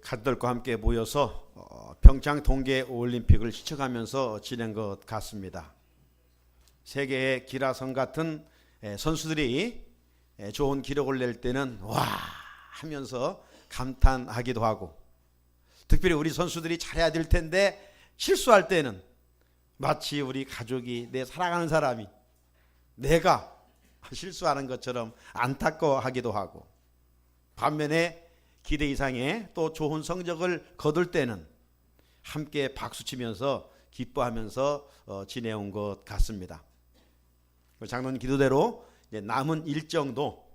가족들과 함께 모여서 평창 동계 올림픽을 시청하면서 지낸 것 같습니다. 세계의 기라성 같은 선수들이 좋은 기록을 낼 때는 와 하면서 감탄하기도 하고, 특별히 우리 선수들이 잘해야 될 텐데 실수할 때는 마치 우리 가족이, 내 사랑하는 사람이 내가 실수하는 것처럼 안타까워하기도 하고, 반면에 기대 이상의 또 좋은 성적을 거둘 때는 함께 박수치면서 기뻐하면서 지내온 것 같습니다. 장로님 기도대로 이제 남은 일정도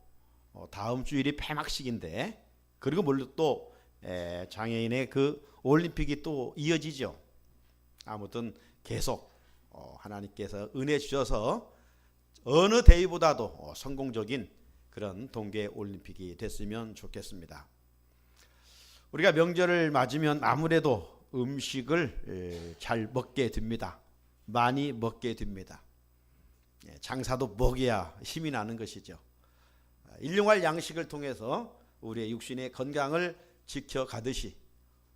다음 주일이 폐막식인데, 그리고 물론 또 장애인의 그 올림픽이 또 이어지죠. 아무튼 계속 하나님께서 은혜 주셔서 어느 대회보다도 성공적인 그런 동계 올림픽이 됐으면 좋겠습니다. 우리가 명절을 맞으면 아무래도 음식을 잘 먹게 됩니다. 많이 먹게 됩니다. 장사도 먹여야 힘이 나는 것이죠. 일용할 양식을 통해서 우리의 육신의 건강을 지켜가듯이,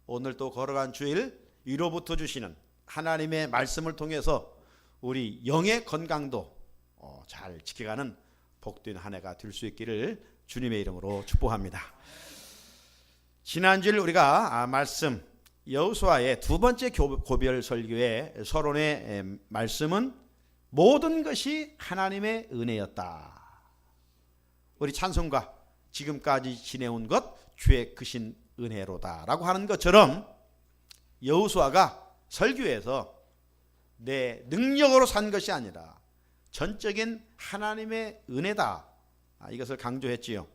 오늘 또 걸어간 주일 위로부터 주시는 하나님의 말씀을 통해서 우리 영의 건강도 잘 지켜가는 복된 한 해가 될 수 있기를 주님의 이름으로 축복합니다. 지난주일 우리가 말씀 여호수아의 두 번째 고별 설교의 서론의 말씀은 모든 것이 하나님의 은혜였다. 우리 찬송가 지금까지 지내온 것 주의 크신 은혜로다 라고 하는 것처럼, 여호수아가 설교에서 내 능력으로 산 것이 아니라 전적인 하나님의 은혜다, 이것을 강조했지요.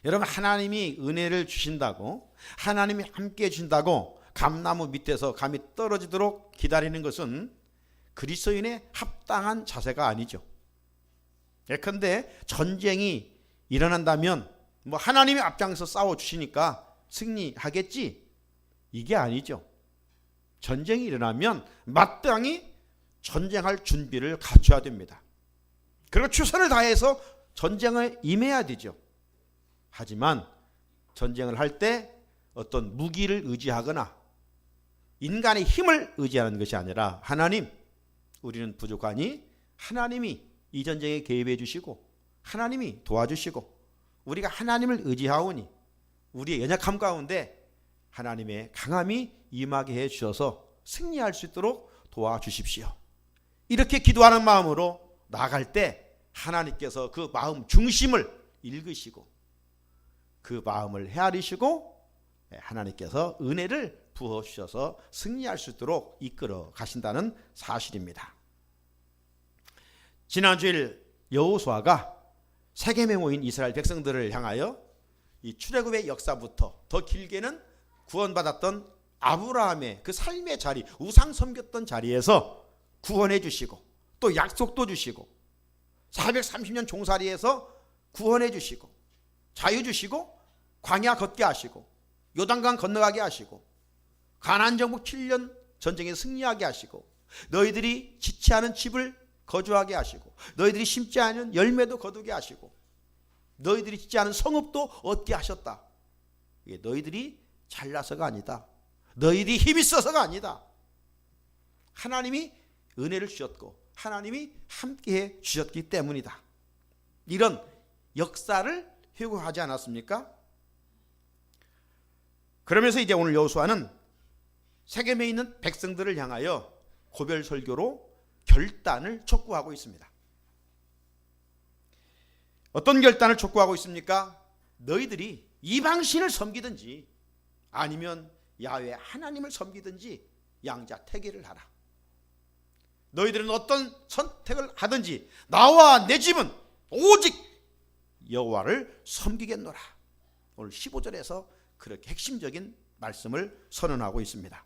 여러분, 하나님이 은혜를 주신다고, 하나님이 함께 해준다고 감나무 밑에서 감이 떨어지도록 기다리는 것은 그리스도인의 합당한 자세가 아니죠. 예컨대 전쟁이 일어난다면 뭐 하나님이 앞장서 싸워주시니까 승리하겠지, 이게 아니죠. 전쟁이 일어나면 마땅히 전쟁할 준비를 갖춰야 됩니다. 그리고 최선을 다해서 전쟁에 임해야 되죠. 하지만 전쟁을 할 때 어떤 무기를 의지하거나 인간의 힘을 의지하는 것이 아니라 하나님, 우리는 부족하니 하나님이 이 전쟁에 개입해 주시고 하나님이 도와주시고, 우리가 하나님을 의지하오니 우리의 연약함 가운데 하나님의 강함이 임하게 해 주셔서 승리할 수 있도록 도와주십시오. 이렇게 기도하는 마음으로 나아갈 때 하나님께서 그 마음 중심을 읽으시고 그 마음을 헤아리시고 하나님께서 은혜를 부어주셔서 승리할 수 있도록 이끌어 가신다는 사실입니다. 지난주일 여호수아가 세겜에 모인 이스라엘 백성들을 향하여 이 출애굽의 역사부터 더 길게는 구원받았던 아브라함의 그 삶의 자리, 우상 섬겼던 자리에서 구원해 주시고, 또 약속도 주시고, 430년 종살이에서 구원해 주시고, 자유 주시고, 광야 걷게 하시고, 요단강 건너가게 하시고, 가나안 정복 7년 전쟁에 승리하게 하시고, 너희들이 짓지 않은 집을 거주하게 하시고, 너희들이 심지 않은 열매도 거두게 하시고, 너희들이 짓지 않은 성읍도 얻게 하셨다. 이게 너희들이 잘나서가 아니다, 너희들이 힘이 있어서가 아니다. 하나님이 은혜를 주셨고 하나님이 함께해 주셨기 때문이다. 이런 역사를 회고하지 않았습니까? 그러면서 이제 오늘 여호수아는 세겜에 있는 백성들을 향하여 고별 설교로 결단을 촉구하고 있습니다. 어떤 결단을 촉구하고 있습니까? 너희들이 이방신을 섬기든지 아니면 야훼 하나님을 섬기든지 양자택일을 하라. 너희들은 어떤 선택을 하든지 나와 내 집은 오직 여호와를 섬기겠노라. 오늘 15절에서 그렇게 핵심적인 말씀을 선언하고 있습니다.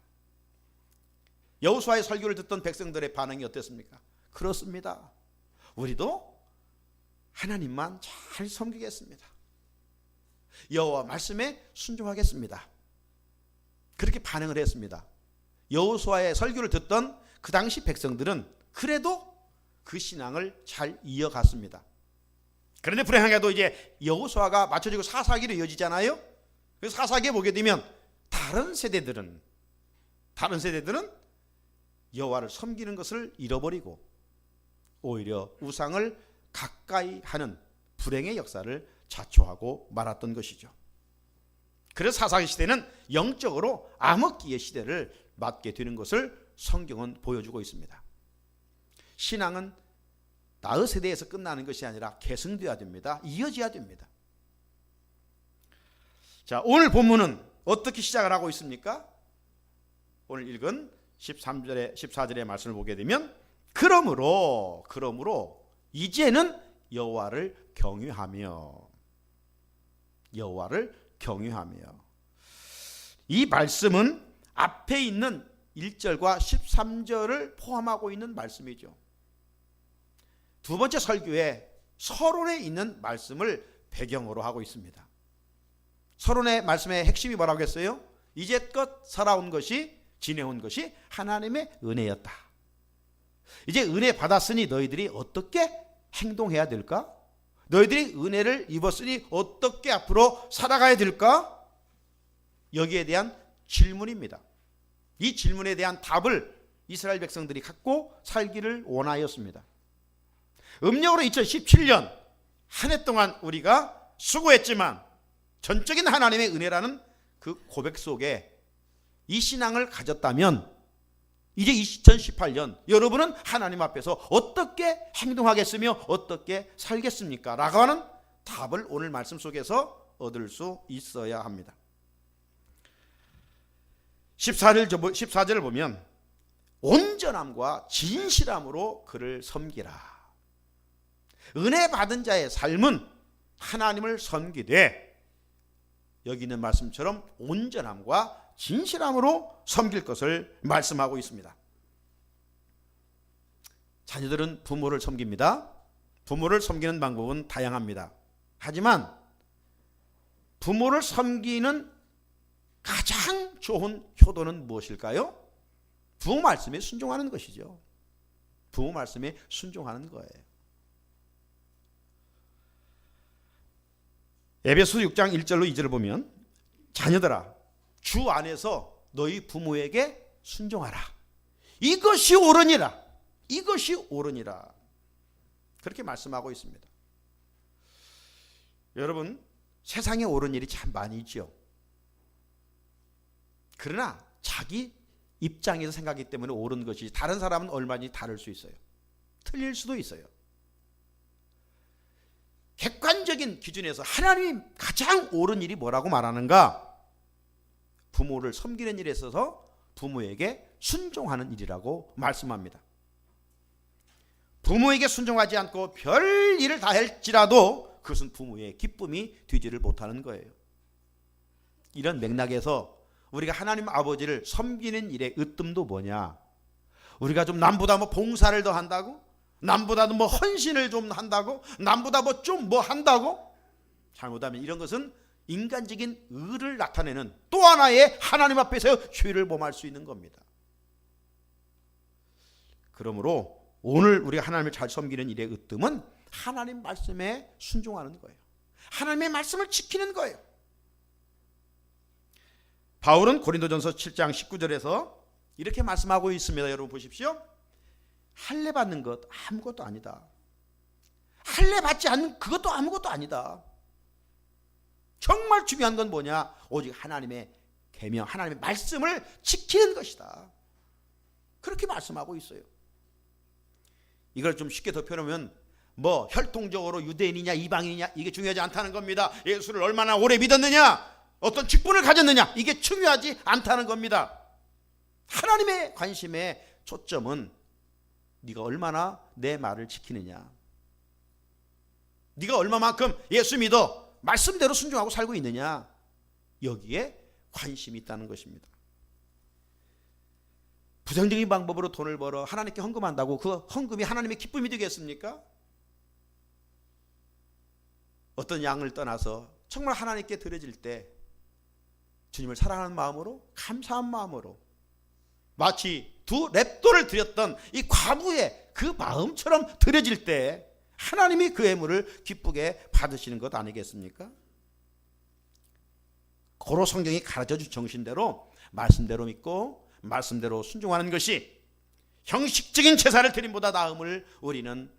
여호수아의 설교를 듣던 백성들의 반응이 어땠습니까? 그렇습니다, 우리도 하나님만 잘 섬기겠습니다, 여호와 말씀에 순종하겠습니다, 그렇게 반응을 했습니다. 여호수아의 설교를 듣던 그 당시 백성들은 그래도 그 신앙을 잘 이어갔습니다. 그런데 불행하게도 이제 여호수아가 맞춰지고 사사기로 이어지잖아요. 그래서 사사기에 보게 되면 다른 세대들은 여호와를 섬기는 것을 잃어버리고 오히려 우상을 가까이 하는 불행의 역사를 자초하고 말았던 것이죠. 그래서 사사기 시대는 영적으로 암흑기의 시대를 맞게 되는 것을 성경은 보여주고 있습니다. 신앙은 나의 세대에서 끝나는 것이 아니라 계승되어야 됩니다. 이어져야 됩니다. 자, 오늘 본문은 어떻게 시작을 하고 있습니까? 오늘 읽은 13절에 14절의 말씀을 보게 되면 그러므로 이제는 여호와를 경외하며 이 말씀은 앞에 있는 1절과 13절을 포함하고 있는 말씀이죠. 두 번째 설교에 서론에 있는 말씀을 배경으로 하고 있습니다. 서론의 말씀의 핵심이 뭐라고 했어요? 이제껏 살아온 것이 지내온 것이 하나님의 은혜였다. 이제 은혜 받았으니 너희들이 어떻게 행동해야 될까? 너희들이 은혜를 입었으니 어떻게 앞으로 살아가야 될까? 여기에 대한 질문입니다. 이 질문에 대한 답을 이스라엘 백성들이 갖고 살기를 원하였습니다. 음력으로 2017년 한 해 동안 우리가 수고했지만 전적인 하나님의 은혜라는 그 고백 속에 이 신앙을 가졌다면 이제 2018년 여러분은 하나님 앞에서 어떻게 행동하겠으며 어떻게 살겠습니까? 라고 하는 답을 오늘 말씀 속에서 얻을 수 있어야 합니다. 14절을 보면 온전함과 진실함으로 그를 섬기라. 은혜 받은 자의 삶은 하나님을 섬기되 여기 있는 말씀처럼 온전함과 진실함으로 섬길 것을 말씀하고 있습니다. 자녀들은 부모를 섬깁니다. 부모를 섬기는 방법은 다양합니다. 하지만 부모를 섬기는 가장 좋은 효도는 무엇일까요? 부모 말씀에 순종하는 것이죠. 부모 말씀에 순종하는 거예요. 에베소 6장 1절로 2절을 보면 자녀들아 주 안에서 너희 부모에게 순종하라. 이것이 옳으니라. 이것이 옳으니라. 그렇게 말씀하고 있습니다. 여러분 세상에 옳은 일이 참 많이 있죠. 그러나 자기 입장에서 생각하기 때문에 옳은 것이 다른 사람은 얼마든지 다를 수 있어요. 틀릴 수도 있어요. 객관적인 기준에서 하나님이 가장 옳은 일이 뭐라고 말하는가? 부모를 섬기는 일에 있어서 부모에게 순종하는 일이라고 말씀합니다. 부모에게 순종하지 않고 별 일을 다 할지라도 그것은 부모의 기쁨이 되지를 못하는 거예요. 이런 맥락에서 우리가 하나님 아버지를 섬기는 일의 으뜸도 뭐냐? 우리가 좀 남보다 뭐 봉사를 더 한다고? 남보다도 뭐 헌신을 좀 한다고? 남보다 뭐 좀 뭐 한다고? 잘못하면 이런 것은 인간적인 의를 나타내는 또 하나의 하나님 앞에서 죄를 범할 수 있는 겁니다. 그러므로 오늘 우리가 하나님을 잘 섬기는 일의 으뜸은 하나님 말씀에 순종하는 거예요. 하나님의 말씀을 지키는 거예요. 바울은 고린도전서 7장 19절에서 이렇게 말씀하고 있습니다. 여러분 보십시오. 할례 받는 것 아무것도 아니다. 할례 받지 않는 그것도 아무것도 아니다. 정말 중요한 건 뭐냐? 오직 하나님의 계명, 하나님의 말씀을 지키는 것이다. 그렇게 말씀하고 있어요. 이걸 좀 쉽게 덮여놓으면 뭐 혈통적으로 유대인이냐 이방인이냐 이게 중요하지 않다는 겁니다. 예수를 얼마나 오래 믿었느냐, 어떤 직분을 가졌느냐 이게 중요하지 않다는 겁니다. 하나님의 관심의 초점은 네가 얼마나 내 말을 지키느냐, 네가 얼마만큼 예수 믿어 말씀대로 순종하고 살고 있느냐, 여기에 관심이 있다는 것입니다. 부정적인 방법으로 돈을 벌어 하나님께 헌금한다고 그 헌금이 하나님의 기쁨이 되겠습니까? 어떤 양을 떠나서 정말 하나님께 드려질 때 주님을 사랑하는 마음으로, 감사한 마음으로, 마치 두 렙돈을 드렸던 이 과부의 그 마음처럼 드려질 때 하나님이 그 예물을 기쁘게 받으시는 것 아니겠습니까? 고로 성경이 가르쳐준 정신대로 말씀대로 믿고 말씀대로 순종하는 것이 형식적인 제사를 드림보다 나음을 우리는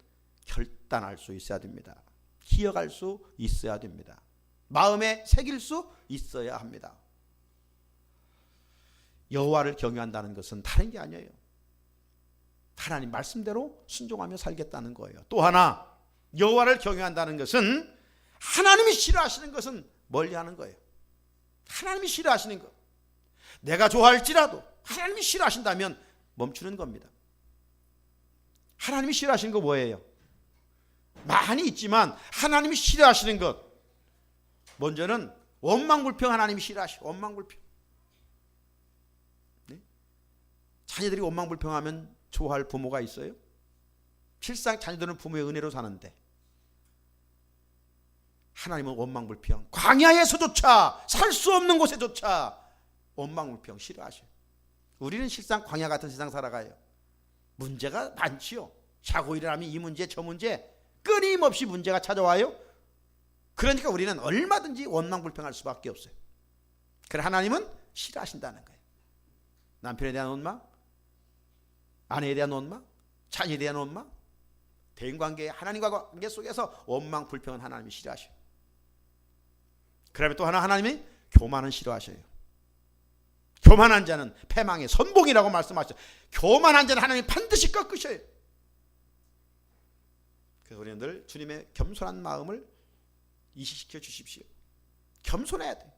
결단할 수 있어야 됩니다. 기억할 수 있어야 됩니다. 마음에 새길 수 있어야 합니다. 여호와를 경외한다는 것은 다른 게 아니에요. 하나님 말씀대로 순종하며 살겠다는 거예요. 또 하나, 여호와를 경외한다는 것은 하나님이 싫어하시는 것은 멀리하는 거예요. 하나님이 싫어하시는 것, 내가 좋아할지라도 하나님이 싫어하신다면 멈추는 겁니다. 하나님이 싫어하시는 거 뭐예요? 많이 있지만 하나님이 싫어하시는 것, 먼저는 원망불평. 하나님이 싫어하시고 원망불평. 네? 자녀들이 원망불평하면 좋아할 부모가 있어요? 실상 자녀들은 부모의 은혜로 사는데 하나님은 원망불평. 광야에서조차, 살 수 없는 곳에조차 원망불평 싫어하셔요. 우리는 실상 광야 같은 세상 살아가요. 문제가 많지요. 자고 일어나면 이 문제 저 문제 끊임없이 문제가 찾아와요. 그러니까 우리는 얼마든지 원망불평할 수밖에 없어요. 그래 하나님은 싫어하신다는 거예요. 남편에 대한 원망, 아내에 대한 원망, 자녀에 대한 원망, 대인관계, 하나님과 관계 속에서 원망불평은 하나님이 싫어하셔요. 그러면 또 하나, 하나님이 교만은 싫어하셔요. 교만한 자는 패망의 선봉이라고 말씀하셨어요. 교만한 자는 하나님이 반드시 꺾으셔요. 그래서 우리는 늘 주님의 겸손한 마음을 이식시켜 주십시오. 겸손해야 돼.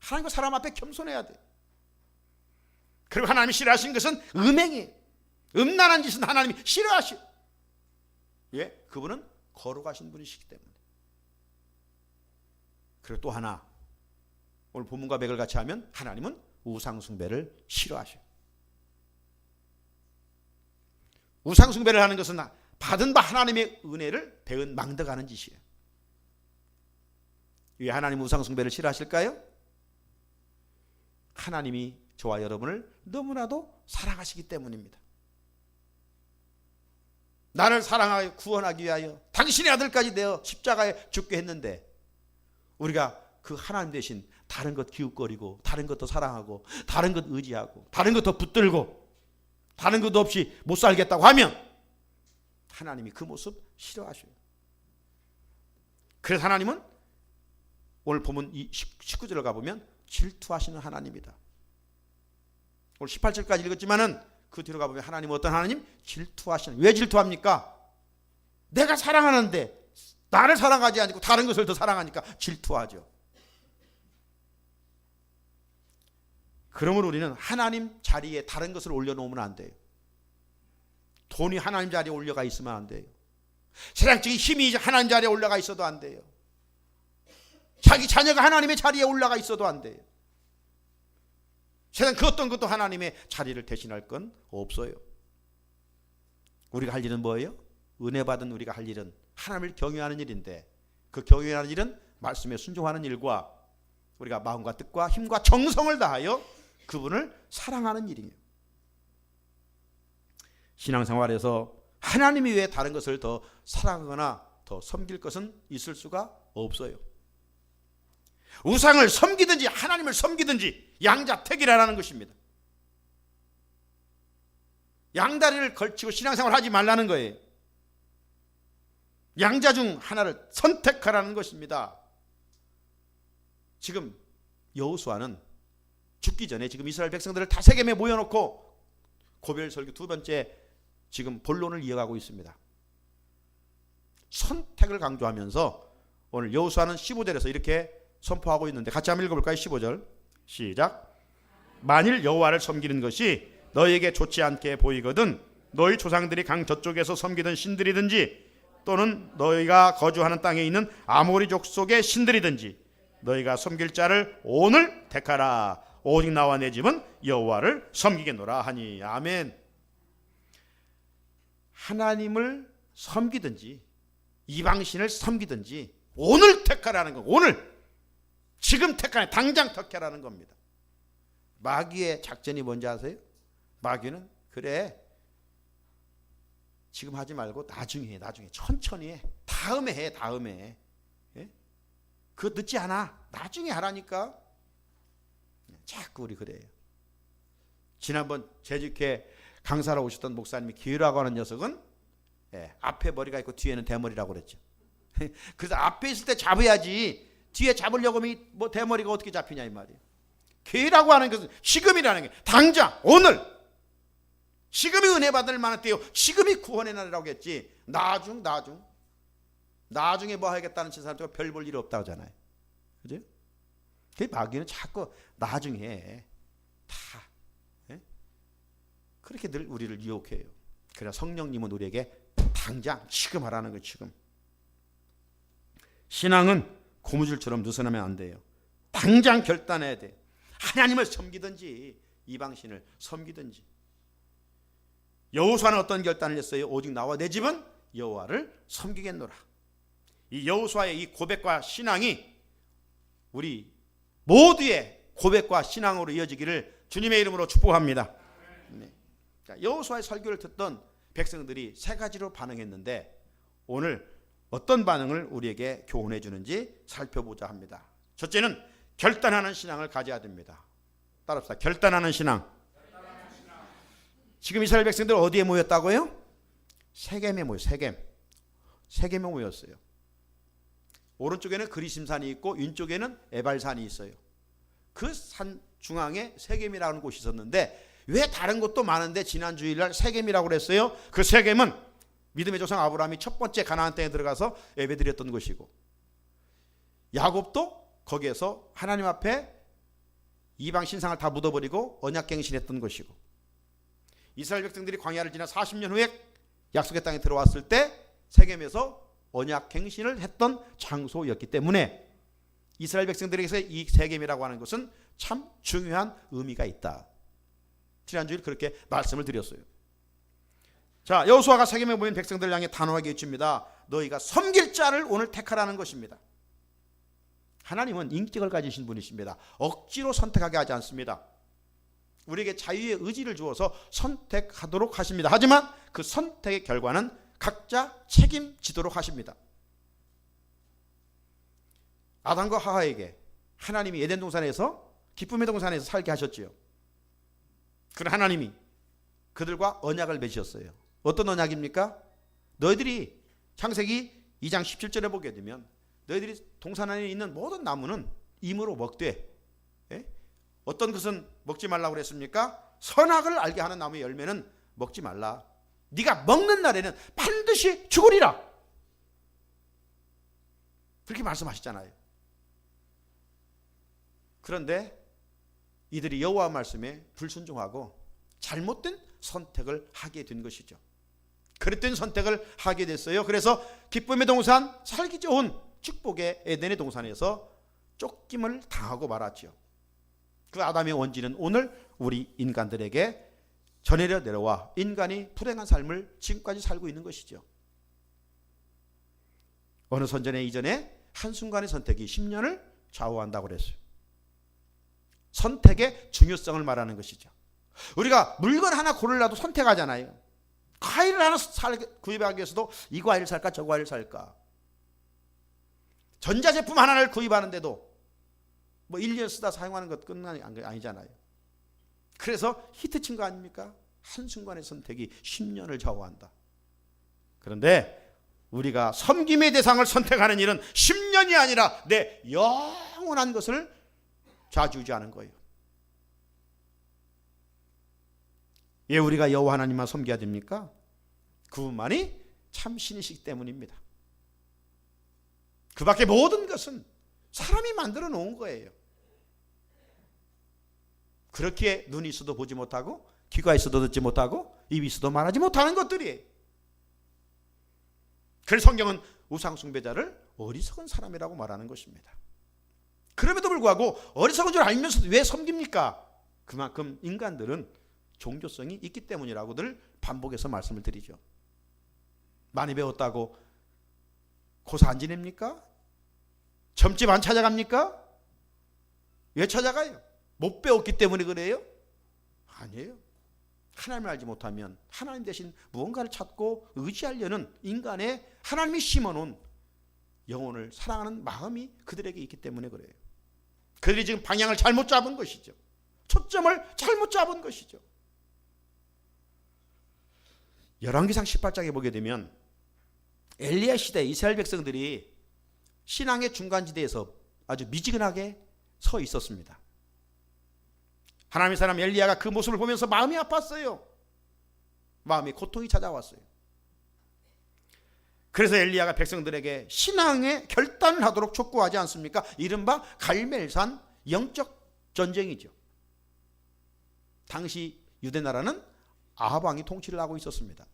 하나님과 사람 앞에 겸손해야 돼. 그리고 하나님이 싫어하시는 것은 음행이에요. 음란한 짓은 하나님이 싫어하시오. 왜? 그분은 거룩하신 분이시기 때문에. 그리고 또 하나, 오늘 본문과 맥을 같이 하면 하나님은 우상숭배를 싫어하셔요. 우상숭배를 하는 것은 받은 바 하나님의 은혜를 배은 망덕하는 짓이에요. 왜 하나님 우상숭배를 싫어하실까요? 하나님이 저와 여러분을 너무나도 사랑하시기 때문입니다. 나를 사랑하여 구원하기 위하여 당신의 아들까지 되어 십자가에 죽게 했는데 우리가 그 하나님 대신 다른 것 기웃거리고 다른 것도 사랑하고 다른 것 의지하고 다른 것도 붙들고 다른 것도 없이 못 살겠다고 하면 하나님이 그 모습 싫어하셔요. 그래서 하나님은 오늘 보면 이 19절을 가보면 질투하시는 하나님이다. 오늘 18절까지 읽었지만은 그 뒤로 가보면 하나님은 어떤 하나님? 질투하시는. 왜 질투합니까? 내가 사랑하는데 나를 사랑하지 않고 다른 것을 더 사랑하니까 질투하죠. 그러므로 우리는 하나님 자리에 다른 것을 올려놓으면 안 돼요. 돈이 하나님 자리에 올라가 있으면 안 돼요. 세상적인 힘이 하나님 자리에 올라가 있어도 안 돼요. 자기 자녀가 하나님의 자리에 올라가 있어도 안 돼요. 세상 그 어떤 것도 하나님의 자리를 대신할 건 없어요. 우리가 할 일은 뭐예요? 은혜 받은 우리가 할 일은 하나님을 경외하는 일인데 그 경외하는 일은 말씀에 순종하는 일과 우리가 마음과 뜻과 힘과 정성을 다하여 그분을 사랑하는 일이에요. 신앙생활에서 하나님 이외에 다른 것을 더 사랑하거나 더 섬길 것은 있을 수가 없어요. 우상을 섬기든지 하나님을 섬기든지 양자택일이라는 것입니다. 양다리를 걸치고 신앙생활 하지 말라는 거예요. 양자 중 하나를 선택하라는 것입니다. 지금 여호수아는 죽기 전에 지금 이스라엘 백성들을 다세겜에 모여놓고 고별설교 두 번째 지금 본론을 이어가고 있습니다. 선택을 강조하면서 오늘 여호수아는 15절에서 이렇게 선포하고 있는데 같이 한번 읽어볼까요? 15절 시작. 만일 여호와를 섬기는 것이 너희에게 좋지 않게 보이거든 너희 조상들이 강 저쪽에서 섬기던 신들이든지 또는 너희가 거주하는 땅에 있는 아모리 족속의 신들이든지 너희가 섬길 자를 오늘 택하라. 오직 나와 내 집은 여호와를 섬기겠노라 하니. 아멘. 하나님을 섬기든지 이방신을 섬기든지 오늘 택하라는 거. 오늘 지금 택하라. 당장 택하라는 겁니다. 마귀의 작전이 뭔지 아세요? 마귀는 그래 지금 하지 말고 나중에 해. 나중에 천천히 해. 다음에 해. 다음에 해. 예? 그거 늦지 않아. 나중에 하라니까. 자꾸 우리 그래요. 지난번 제주교회 강사로 오셨던 목사님이 기회라고 하는 녀석은 앞에 머리가 있고 뒤에는 대머리라고 그랬죠. 그래서 앞에 있을 때 잡아야지 뒤에 잡으려고 하면 뭐 대머리가 어떻게 잡히냐 이 말이에요. 기회라고 하는 것은 지금이라는 게 당장 오늘 지금이 은혜 받을 만한 때요. 지금이 구원의 날이라고 했지. 나중에 뭐 하겠다는 사람들과 별 볼 일 없다고 하잖아요. 그죠? 그 마귀는 자꾸 나중에 다 그렇게 늘 우리를 유혹해요. 그래서 성령님은 우리에게 당장 지금 하라는 거예요. 지금. 신앙은 고무줄처럼 느슨하면 안 돼요. 당장 결단해야 돼. 하나님을 섬기든지 이방신을 섬기든지. 여호수아는 어떤 결단을 했어요? 오직 나와 내 집은 여호와를 섬기겠노라. 이 여호수아의 이 고백과 신앙이 우리 모두의 고백과 신앙으로 이어지기를 주님의 이름으로 축복합니다. 네. 여호수아의 설교를 듣던 백성들이 세 가지로 반응했는데 오늘 어떤 반응을 우리에게 교훈해 주는지 살펴보자 합니다. 첫째는 결단하는 신앙을 가져야 됩니다. 따라합시다. 결단하는 신앙. 지금 이스라엘 백성들 어디에 모였다고요? 세겜에 모였어요. 세겜에 모였어요. 오른쪽에는 그리심산이 있고 왼쪽에는 에발산이 있어요. 그 산 중앙에 세겜이라는 곳이 있었는데 왜 다른 곳도 많은데 지난 주일날 세겜이라고 그랬어요? 그 세겜은 믿음의 조상 아브라함이 첫 번째 가나안 땅에 들어가서 예배드렸던 곳이고 야곱도 거기에서 하나님 앞에 이방 신상을 다 묻어버리고 언약갱신했던 곳이고 이스라엘 백성들이 광야를 지나 40년 후에 약속의 땅에 들어왔을 때 세겜에서 언약갱신을 했던 장소였기 때문에 이스라엘 백성들에게서 이 세겜이라고 하는 것은 참 중요한 의미가 있다. 지난주일 그렇게 말씀을 드렸어요. 자, 여호수아가 세겜에 모인 백성들을 향해 단호하게 외칩니다. 너희가 섬길 자를 오늘 택하라는 것입니다. 하나님은 인격을 가지신 분이십니다. 억지로 선택하게 하지 않습니다. 우리에게 자유의 의지를 주어서 선택하도록 하십니다. 하지만 그 선택의 결과는 각자 책임지도록 하십니다. 아담과 하와에게 하나님이 에덴 동산에서 기쁨의 동산에서 살게 하셨지요. 그런 하나님이 그들과 언약을 맺으셨어요. 어떤 언약입니까? 너희들이 창세기 2장 17절에 보게 되면 너희들이 동산 안에 있는 모든 나무는 임으로 먹되 어떤 것은 먹지 말라고 그랬습니까? 선악을 알게 하는 나무의 열매는 먹지 말라. 네가 먹는 날에는 반드시 죽으리라. 그렇게 말씀하셨잖아요. 그런데 이들이 여호와 말씀에 불순종하고 잘못된 선택을 하게 된 것이죠. 그랬던 선택을 하게 됐어요. 그래서 기쁨의 동산, 살기 좋은 축복의 에덴의 동산에서 쫓김을 당하고 말았죠. 그 아담의 원죄는 오늘 우리 인간들에게 전해려 내려와 인간이 불행한 삶을 지금까지 살고 있는 것이죠. 어느 선전에 이전에 한순간의 선택이 10년을 좌우한다고 그랬어요. 선택의 중요성을 말하는 것이죠. 우리가 물건 하나 고르려도 선택하잖아요. 과일을 하나 구입하기 위해서도 이 과일을 살까 저 과일을 살까. 전자제품 하나를 구입하는데도 뭐 1년 쓰다 사용하는 것 끝나는 게 아니잖아요. 그래서 히트친 거 아닙니까? 한순간의 선택이 10년을 좌우한다. 그런데 우리가 섬김의 대상을 선택하는 일은 10년이 아니라 내 영원한 것을 좌지우지하는 거예요. 왜 우리가 여호와 하나님만 섬겨야 됩니까? 그분만이 참 신이시기 때문입니다. 그 밖에 모든 것은 사람이 만들어 놓은 거예요. 그렇게 눈이 있어도 보지 못하고 귀가 있어도 듣지 못하고 입이 있어도 말하지 못하는 것들이에요. 그래서 성경은 우상 숭배자를 어리석은 사람이라고 말하는 것입니다. 그럼에도 불구하고 어리석은 줄 알면서도 왜 섬깁니까? 그만큼 인간들은 종교성이 있기 때문이라고 늘 반복해서 말씀을 드리죠. 많이 배웠다고 고사 안 지냅니까? 점집 안 찾아갑니까? 왜 찾아가요? 못 배웠기 때문에 그래요? 아니에요. 하나님을 알지 못하면 하나님 대신 무언가를 찾고 의지하려는 인간의 하나님이 심어놓은 영혼을 사랑하는 마음이 그들에게 있기 때문에 그래요. 그들이 지금 방향을 잘못 잡은 것이죠. 초점을 잘못 잡은 것이죠. 열왕기상 18장에 보게 되면 엘리야 시대 이스라엘 백성들이 신앙의 중간지대에서 아주 미지근하게 서 있었습니다. 하나님의 사람 엘리야가 그 모습을 보면서 마음이 아팠어요. 마음에 고통이 찾아왔어요. 그래서 엘리야가 백성들에게 신앙의 결단을 하도록 촉구하지 않습니까? 이른바 갈멜산 영적 전쟁이죠. 당시 유대나라는 아합 왕이 통치를 하고 있었습니다.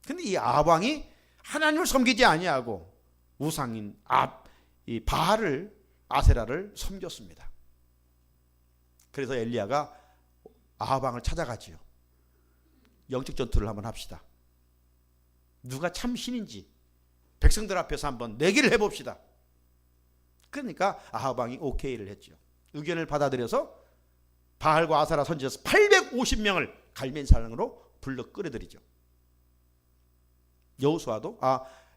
근데 이 아합 왕이 하나님을 섬기지 아니하고 우상인 이 바알을, 아세라를 섬겼습니다. 그래서 엘리야가 아합 왕을 찾아가지요. 영적 전투를 한번 합시다. 누가 참 신인지 백성들 앞에서 한번 내기를 해봅시다. 그러니까 아합 왕이 오케이를 했죠. 의견을 받아들여서 바알과 아세라 선지자서 850명을 갈멜산으로 불러 끌어들이죠. 여호수아도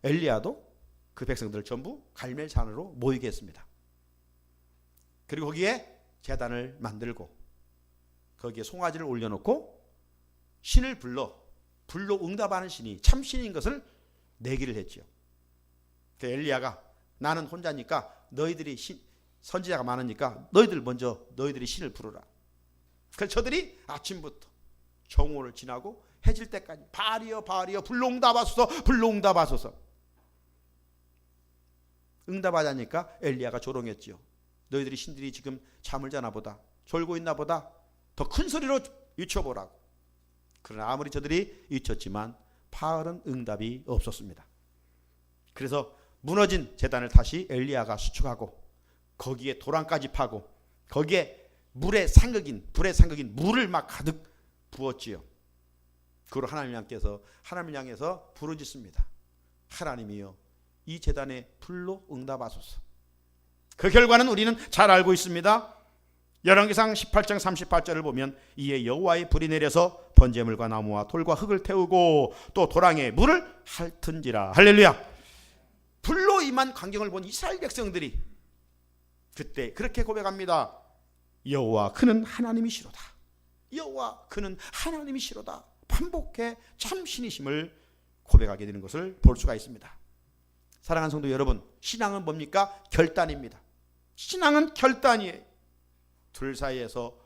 엘리야도 그 백성들을 전부 갈멜산으로 모이게 했습니다. 그리고 거기에 제단을 만들고 거기에 송아지를 올려놓고 신을 불러 응답하는 신이 참 신인 것을 내기를 했죠. 그 엘리야가 나는 혼자니까 너희들이 선지자가 많으니까 너희들이 신을 부르라. 그래서 저들이 아침부터 정오를 지나고 해질 때까지 바알이여 불러응답하소서. 응답하자니까 엘리야가 조롱했지요. 너희들이 신들이 지금 잠을 자나 보다, 졸고 있나 보다, 더 큰 소리로 외쳐보라고. 그러나 아무리 저들이 외쳤지만 바알은 응답이 없었습니다. 그래서 무너진 제단을 다시 엘리야가 수축하고 거기에 도랑까지 파고 거기에 불의 상극인 물을 막 가득 부었지요. 그로 하나님을 향해서 부르짖습니다. 하나님이여, 이 제단에 불로 응답하소서. 그 결과는 우리는 잘 알고 있습니다. 열왕기상 18장 38절을 보면 이에 여호와의 불이 내려서 번제물과 나무와 돌과 흙을 태우고 또 도랑에 물을 핥은지라. 할렐루야. 불로 임한 광경을 본 이스라엘 백성들이 그때 그렇게 고백합니다. 여호와 그는 하나님이시로다. 여호와 그는 하나님이시로다. 반복해 참 신이심을 고백하게 되는 것을 볼 수가 있습니다. 사랑하는 성도 여러분, 신앙은 뭡니까? 결단입니다. 신앙은 결단이에요. 둘 사이에서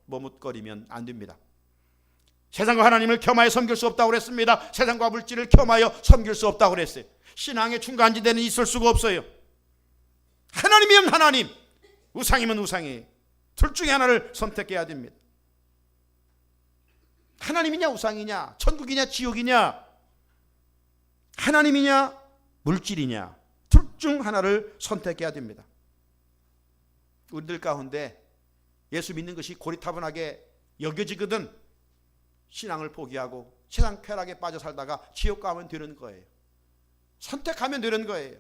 머뭇거리면 안 됩니다. 세상과 하나님을 겸하여 섬길 수 없다고 그랬습니다. 세상과 물질을 겸하여 섬길 수 없다고 그랬어요. 신앙의 중간지대는 있을 수가 없어요. 하나님이면 하나님, 우상이면 우상이에요. 둘 중에 하나를 선택해야 됩니다. 하나님이냐 우상이냐, 천국이냐 지옥이냐, 하나님이냐 물질이냐, 둘 중 하나를 선택해야 됩니다. 우리들 가운데 예수 믿는 것이 고리타분하게 여겨지거든 신앙을 포기하고 세상 쾌락에 빠져 살다가 지옥 가면 되는 거예요. 선택하면 되는 거예요.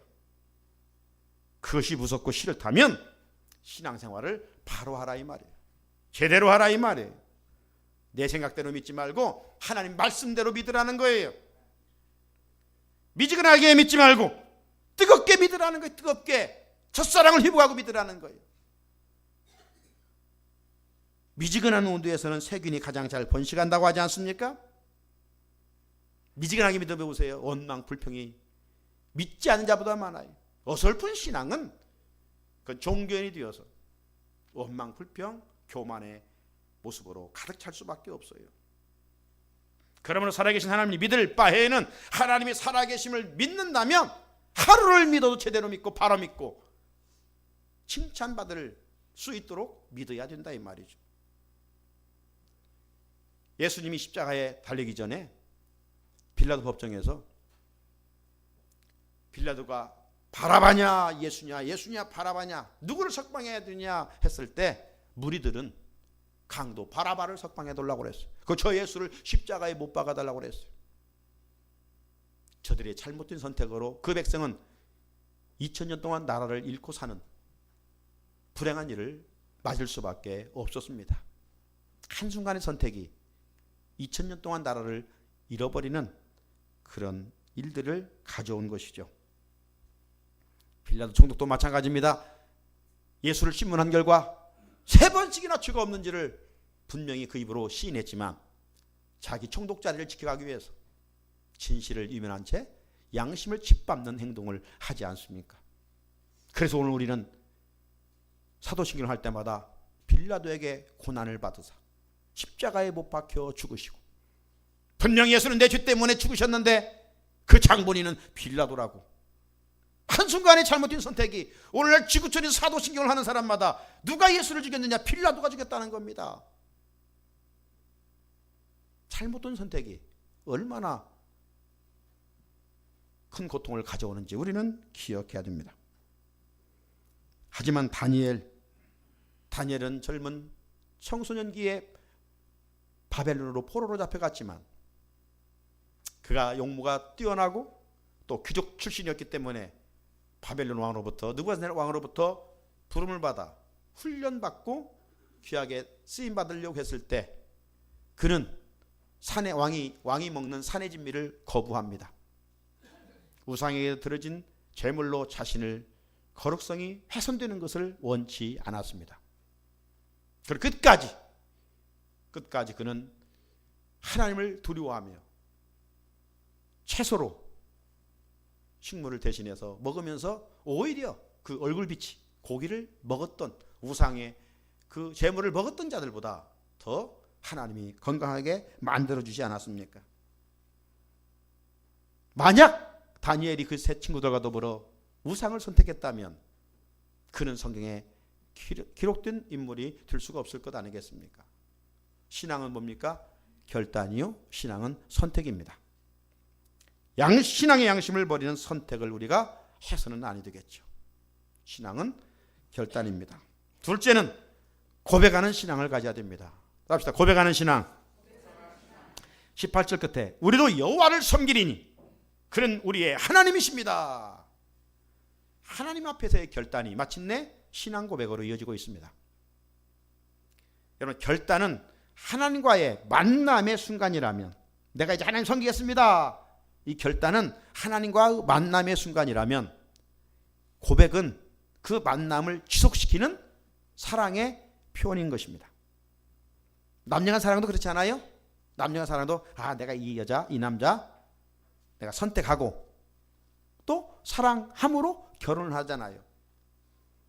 그것이 무섭고 싫다면 신앙생활을 바로 하라 이 말이에요. 제대로 하라 이 말이에요. 내 생각대로 믿지 말고 하나님 말씀대로 믿으라는 거예요. 미지근하게 믿지 말고 뜨겁게 믿으라는 거예요. 뜨겁게 첫사랑을 회복하고 믿으라는 거예요. 미지근한 온도에서는 세균이 가장 잘 번식한다고 하지 않습니까? 미지근하게 믿어보세요. 원망 불평이 믿지 않는 자보다 많아요. 어설픈 신앙은 그 종교인이 되어서 원망 불평 교만의 모습으로 가득 찰 수밖에 없어요. 그러므로 살아계신 하나님이 믿을 바에는 하나님이 살아계심을 믿는다면 하루를 믿어도 제대로 믿고 바로 믿고 칭찬받을 수 있도록 믿어야 된다 이 말이죠. 예수님이 십자가에 달리기 전에 빌라도 법정에서 빌라도가 바라바냐 예수냐 바라바냐 누구를 석방해야 되냐 했을 때 무리들은 강도 바라바를 석방해 달라고 그랬어요. 저 예수를 십자가에 못 박아 달라고 그랬어요. 저들의 잘못된 선택으로 그 백성은 2000년 동안 나라를 잃고 사는 불행한 일을 맞을 수밖에 없었습니다. 한순간의 선택이 2000년 동안 나라를 잃어버리는 그런 일들을 가져온 것이죠. 빌라도 총독도 마찬가지입니다. 예수를 신문한 결과 3번씩이나 죄가 없는지를 분명히 그 입으로 시인했지만 자기 총독 자리를 지켜가기 위해서 진실을 이면한 채 양심을 짓밟는 행동을 하지 않습니까? 그래서 오늘 우리는 사도신경을 할 때마다 빌라도에게 고난을 받으사 십자가에 못 박혀 죽으시고, 분명히 예수는 내 죄 때문에 죽으셨는데 그 장본인은 빌라도라고. 한순간에 잘못된 선택이 오늘날 지구촌에서 사도신경을 하는 사람마다 누가 예수를 죽였느냐? 빌라도가 죽였다는 겁니다. 잘못된 선택이 얼마나 큰 고통을 가져오는지 우리는 기억해야 됩니다. 하지만 다니엘은 젊은 청소년기에 바벨론으로 포로로 잡혀갔지만 그가 용모가 뛰어나고 또 귀족 출신이었기 때문에 바벨론 왕으로부터, 느부갓네살 왕으로부터 부름을 받아 훈련받고 귀하게 쓰임받으려고 했을 때 그는 왕이 먹는 산의 진미를 거부합니다. 우상에게 드려진 제물로 자신을 거룩성이 훼손되는 것을 원치 않았습니다. 그리고 끝까지 그는 하나님을 두려워하며 채소로 식물을 대신해서 먹으면서 오히려 그 얼굴빛이 고기를 먹었던 우상의 그 제물을 먹었던 자들보다 더 하나님이 건강하게 만들어주지 않았습니까? 만약 다니엘이 그 세 친구들과 더불어 우상을 선택했다면 그는 성경에 기록된 인물이 될 수가 없을 것 아니겠습니까? 신앙은 뭡니까? 결단이요, 신앙은 선택입니다. 신앙의 양심을 버리는 선택을 우리가 해서는 아니 되겠죠. 신앙은 결단입니다. 둘째는 고백하는 신앙을 가져야 됩니다. 합시다. 고백하는 신앙. 18절 끝에 우리도 여호와를 섬기리니 그는 우리의 하나님이십니다. 하나님 앞에서의 결단이 마침내 신앙 고백으로 이어지고 있습니다. 여러분, 결단은 하나님과의 만남의 순간이라면, 내가 이제 하나님 섬기겠습니다, 이 결단은 하나님과 만남의 순간이라면 고백은 그 만남을 지속시키는 사랑의 표현인 것입니다. 남녀간 사랑도 그렇지 않아요? 남녀간 사랑도 내가 이 여자, 이 남자 내가 선택하고 또 사랑함으로 결혼을 하잖아요.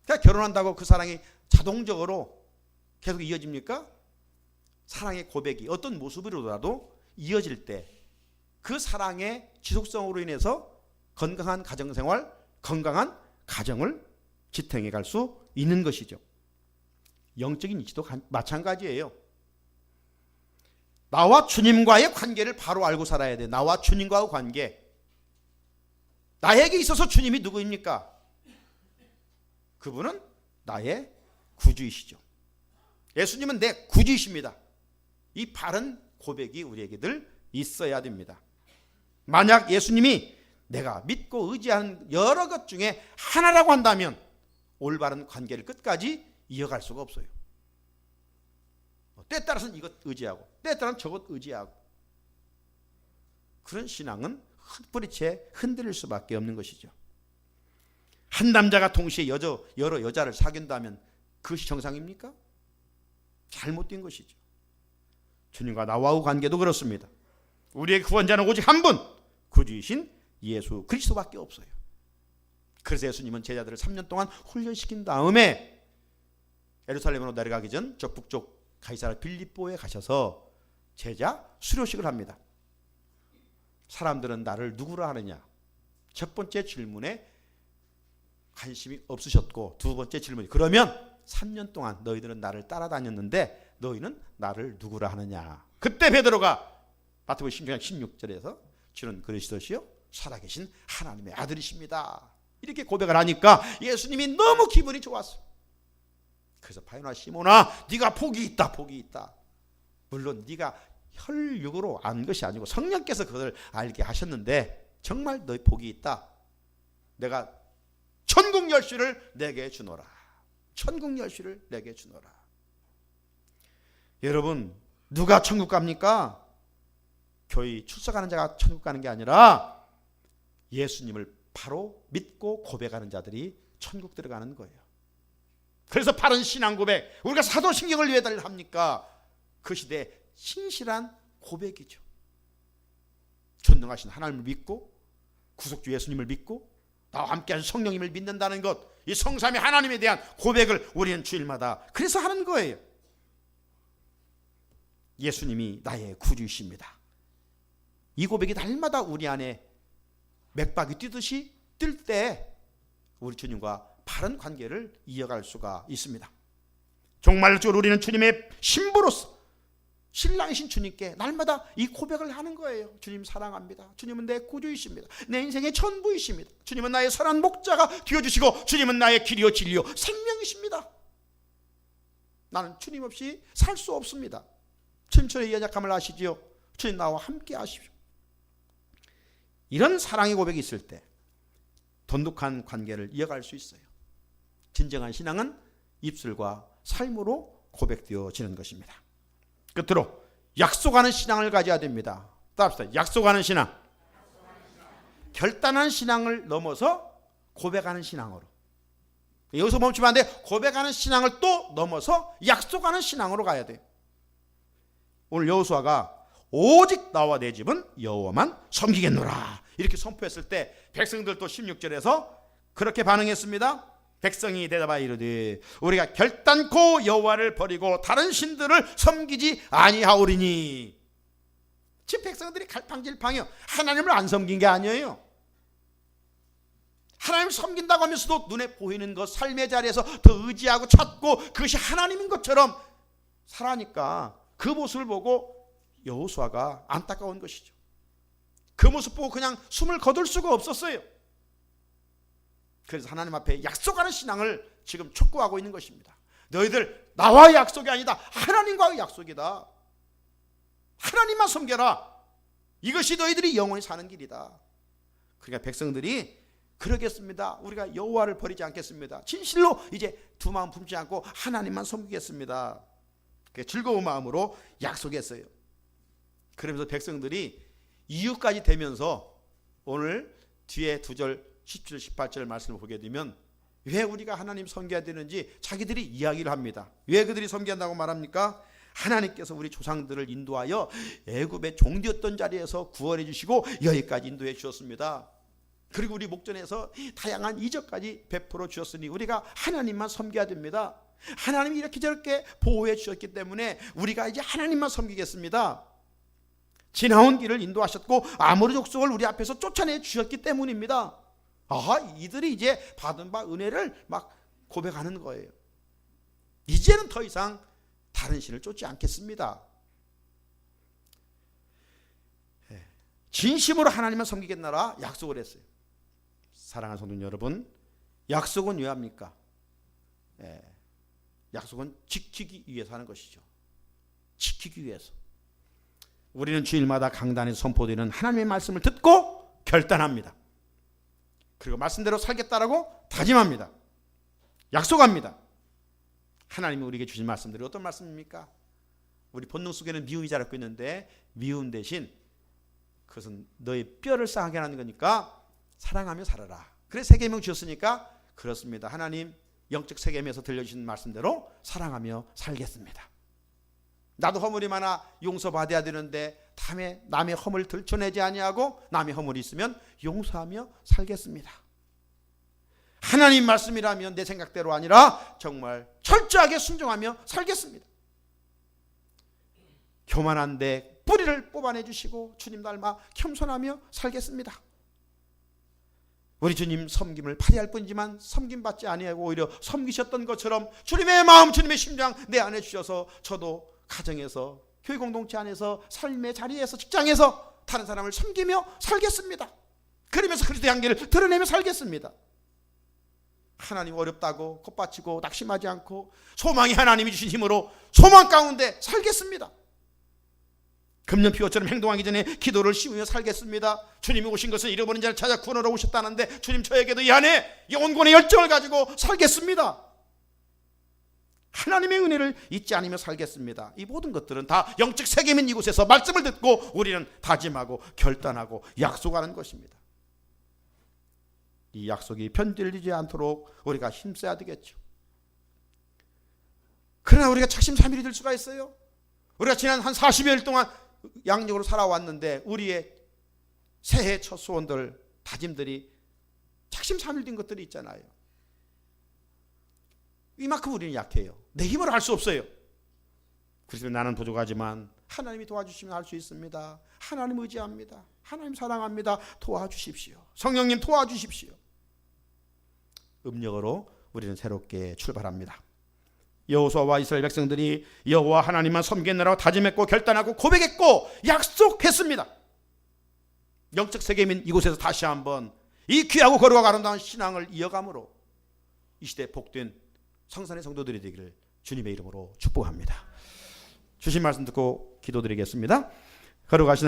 그러니까 결혼한다고 그 사랑이 자동적으로 계속 이어집니까? 사랑의 고백이 어떤 모습으로라도 이어질 때 그 사랑의 지속성으로 인해서 건강한 가정생활, 건강한 가정을 지탱해 갈 수 있는 것이죠. 영적인 이치도 마찬가지예요. 나와 주님과의 관계를 바로 알고 살아야 돼. 나와 주님과의 관계. 나에게 있어서 주님이 누구입니까? 그분은 나의 구주이시죠. 예수님은 내 구주이십니다. 이 바른 고백이 우리에게 늘 있어야 됩니다. 만약 예수님이 내가 믿고 의지하는 여러 것 중에 하나라고 한다면 올바른 관계를 끝까지 이어갈 수가 없어요. 때에 따라서는 이것 의지하고 때에 따라서는 저것 의지하고, 그런 신앙은 뿌리채 흔들릴 수밖에 없는 것이죠. 한 남자가 동시에 여러 여자를 사귄다면 그것이 정상입니까? 잘못된 것이죠. 주님과 나와의 관계도 그렇습니다. 우리의 구원자는 오직 한 분, 구주이신 예수 그리스도밖에 없어요. 그래서 예수님은 제자들을 3년 동안 훈련시킨 다음에 예루살렘으로 내려가기 전 저 북쪽 가이사랴 빌립보에 가셔서 제자 수료식을 합니다. 사람들은 나를 누구라 하느냐? 첫 번째 질문에 관심이 없으셨고, 두 번째 질문이 그러면 3년 동안 너희들은 나를 따라다녔는데 너희는 나를 누구라 하느냐? 그때 베드로가 마태복음 16장 16절에서 주는 그리스도시요 살아계신 하나님의 아들이십니다, 이렇게 고백을 하니까 예수님이 너무 기분이 좋았어. 그래서 바요나 시몬아, 네가 복이 있다, 복이 있다. 물론 네가 혈육으로 안 것이 아니고 성령께서 그것을 알게 하셨는데 정말 너희 복이 있다. 내가 천국 열쇠를 내게 주노라. 천국 열쇠를 내게 주노라. 여러분, 누가 천국 갑니까? 교회 출석하는 자가 천국 가는 게 아니라 예수님을 바로 믿고 고백하는 자들이 천국 들어가는 거예요. 그래서 바른 신앙 고백, 우리가 사도신경을 왜 합니까? 그 시대에 신실한 고백이죠. 전능하신 하나님을 믿고 구속주 예수님을 믿고 나와 함께하신 성령님을 믿는다는 것, 이 성삼위 하나님에 대한 고백을 우리는 주일마다 그래서 하는 거예요. 예수님이 나의 구주이십니다. 이 고백이 날마다 우리 안에 맥박이 뛰듯이 뛸 때 우리 주님과 바른 관계를 이어갈 수가 있습니다. 정말로 우리는 주님의 신부로서 신랑이신 주님께 날마다 이 고백을 하는 거예요. 주님 사랑합니다. 주님은 내 구주이십니다. 내 인생의 전부이십니다. 주님은 나의 선한 목자가 되어주시고 주님은 나의 길이요 진리요 생명이십니다. 나는 주님 없이 살 수 없습니다. 주님 저의 연약함을 아시지요. 주님 나와 함께 하십시오. 이런 사랑의 고백이 있을 때 돈독한 관계를 이어갈 수 있어요. 진정한 신앙은 입술과 삶으로 고백되어지는 것입니다. 끝으로 약속하는 신앙을 가져야 됩니다. 따라합시다. 약속하는 신앙. 결단한 신앙을 넘어서 고백하는 신앙으로. 여기서 멈추면 안 돼. 고백하는 신앙을 또 넘어서 약속하는 신앙으로 가야 돼요. 오늘 여호수아가 오직 나와 내 집은 여호와만 섬기겠노라 이렇게 선포했을 때 백성들도 16절에서 그렇게 반응했습니다. 백성이 대답하여 이르되 우리가 결단코 여호와를 버리고 다른 신들을 섬기지 아니하오리니. 지금 백성들이 갈팡질팡해요. 하나님을 안 섬긴 게 아니에요. 하나님을 섬긴다고 하면서도 눈에 보이는 것, 삶의 자리에서 더 의지하고 찾고 그것이 하나님인 것처럼 살아니까 그 모습을 보고 여호수아가 안타까운 것이죠. 그 모습 보고 그냥 숨을 거둘 수가 없었어요. 그래서 하나님 앞에 약속하는 신앙을 지금 촉구하고 있는 것입니다. 너희들 나와의 약속이 아니다. 하나님과의 약속이다. 하나님만 섬겨라. 이것이 너희들이 영원히 사는 길이다. 그러니까 백성들이 그러겠습니다. 우리가 여호와를 버리지 않겠습니다. 진실로 이제 두 마음 품지 않고 하나님만 섬기겠습니다. 즐거운 마음으로 약속했어요. 그러면서 백성들이 이유까지 되면서 오늘 뒤에 2절 17, 18절 말씀을 보게 되면 왜 우리가 하나님 섬겨야 되는지 자기들이 이야기를 합니다. 왜 그들이 섬겨한다고 말합니까? 하나님께서 우리 조상들을 인도하여 애굽의 종되었던 자리에서 구원해 주시고 여기까지 인도해 주셨습니다. 그리고 우리 목전에서 다양한 이적까지 베풀어 주셨으니 우리가 하나님만 섬겨야 됩니다. 하나님이 이렇게 저렇게 보호해 주셨기 때문에 우리가 이제 하나님만 섬기겠습니다. 지나온 길을 인도하셨고 아모리 족속을 우리 앞에서 쫓아내 주셨기 때문입니다. 이들이 이제 받은 바 은혜를 막 고백하는 거예요. 이제는 더 이상 다른 신을 쫓지 않겠습니다. 진심으로 하나님만 섬기겠나라 약속을 했어요. 사랑하는 성도 여러분, 약속은 왜 합니까? 약속은 지키기 위해서 하는 것이죠. 지키기 위해서. 우리는 주일마다 강단에서 선포되는 하나님의 말씀을 듣고 결단합니다. 그리고 말씀대로 살겠다라고 다짐합니다. 약속합니다. 하나님이 우리에게 주신 말씀들이 어떤 말씀입니까? 우리 본능 속에는 미움이 자라고 있는데 미움 대신 그것은 너의 뼈를 상하게 하는 거니까 사랑하며 살아라. 그래서 세계명 주셨으니까 그렇습니다. 하나님 영적 세계명에서 들려주신 말씀대로 사랑하며 살겠습니다. 나도 허물이 많아 용서받아야 되는데 다음에 남의 허물 들춰내지 아니하고 남의 허물이 있으면 용서하며 살겠습니다. 하나님 말씀이라면 내 생각대로 아니라 정말 철저하게 순종하며 살겠습니다. 교만한데 뿌리를 뽑아내 주시고 주님 닮아 겸손하며 살겠습니다. 우리 주님 섬김을 발휘할 뿐이지만 섬김받지 아니하고 오히려 섬기셨던 것처럼 주님의 마음 주님의 심장 내 안에 주셔서 저도 가정에서 교회 공동체 안에서 삶의 자리에서 직장에서 다른 사람을 섬기며 살겠습니다. 그러면서 그리스도의 향기를 드러내며 살겠습니다. 하나님 어렵다고 겉받치고 낙심하지 않고 소망이 하나님이 주신 힘으로 소망 가운데 살겠습니다. 금년피고처럼 행동하기 전에 기도를 씌우며 살겠습니다. 주님이 오신 것은 잃어버린 자를 찾아 구원하러 오셨다는데 주님 저에게도 이 안에 영혼권의 열정을 가지고 살겠습니다. 하나님의 은혜를 잊지 않으며 살겠습니다. 이 모든 것들은 다 영적 세계면 이곳에서 말씀을 듣고 우리는 다짐하고 결단하고 약속하는 것입니다. 이 약속이 편들리지 않도록 우리가 힘써야 되겠죠. 그러나 우리가 작심삼일이 될 수가 있어요. 우리가 지난 한 40여일 동안 양력으로 살아왔는데 우리의 새해 첫 소원들, 다짐들이 작심삼일된 것들이 있잖아요. 이만큼 우리는 약해요. 내 힘으로 할 수 없어요. 그래서 나는 부족하지만 하나님이 도와주시면 할 수 있습니다. 하나님 의지합니다. 하나님 사랑합니다. 도와주십시오. 성령님 도와주십시오. 음력으로 우리는 새롭게 출발합니다. 여호수아와 이스라엘 백성들이 여호와 하나님만 섬기느라고 다짐했고 결단하고 고백했고 약속했습니다. 영적 세계민 이곳에서 다시 한번 이 귀하고 거룩하고 아름다운 신앙을 이어감으로 이 시대 복된 성산의 성도들이 되기를 주님의 이름으로 축복합니다. 주신 말씀 듣고 기도드리겠습니다. 거룩하신